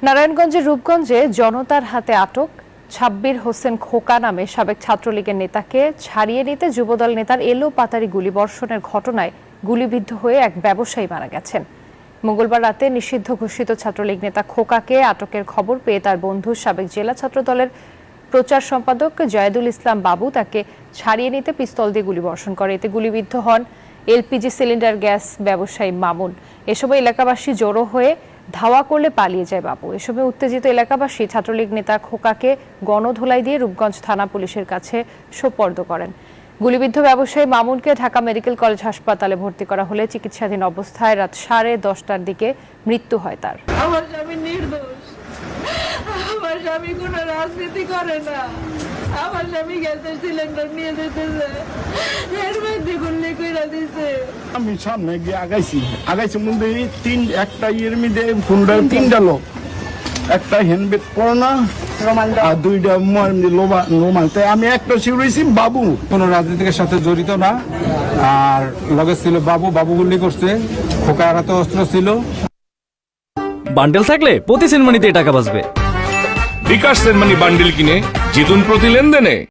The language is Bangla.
নারায়ণগঞ্জের রূপগঞ্জে জনতার হাতে আটক ছাব্বির হোসেন খোকা নামে সাবেক ছাত্রলীগের নেতাকে ছাড়িয়ে নিতে যুবদল নেতার এলো পাতারি গুলিবর্ষণের ঘটনায় গুলিবিদ্ধ হয়ে এক ব্যবসায়ী মারা গেছেন। মঙ্গলবার রাতে নিষিদ্ধ ঘোষিত ছাত্রলীগ নেতা খোকাকে আটকের খবর পেয়ে তার বন্ধু সাবেক জেলা ছাত্রদলের প্রচার সম্পাদক জয়েদুল ইসলাম বাবু তাকে ছাড়িয়ে নিতে পিস্তল দিয়ে গুলিবর্ষণ করে। এতে গুলিবিদ্ধ হন এলপিজি সিলিন্ডার গ্যাস ব্যবসায়ী মামুন। এসব এলাকাবাসী জড়ো হয়ে ধাওয়া করলে পালিয়ে যায় বাবু। এ সময় উত্তেজিত এলাকাবাসী ছাত্রলীগ নেতা খোকাকে গণধোলাই দিয়ে রূপগঞ্জ থানা পুলিশের কাছে সোপর্দ করেন। গুলিবিদ্ধ ব্যবসায়ী মামুনকে ঢাকা মেডিকেল কলেজ হাসপাতালে ভর্তি করা হলে চিকিৎসাধীন অবস্থায় রাত 10:30টার দিকে মৃত্যু হয় তার। আমার স্বামী নির্দোষ, আমার স্বামী কোনো রাজনীতি করে না। আমার স্বামী গ্যাসের সিলিন্ডার নিয়ে যেতেছে, এর মধ্যে গুলি কইরা দিছে। আমি সামনে গিয়ে আগাইছি মধ্যে একটা ইয়ের মধ্যে তিনটা লোক, একটা হ্যান্ডব্যাগ পরনা আর দুইটা রোমাল। তাই আমি একটা শিউরেছি বাবু কোন রাজনীতির সাথে জড়িত না, আর লগে ছিল বাবু গুলি করছে, খোকার হাতে অস্ত্র ছিল। বান্ডেল থাকলে প্রতি সেনমানিতে টাকা বাঁচবে। বিকাশ সেনমানি বান্ডেল কিনে জিতুন প্রতি লেনদেনে।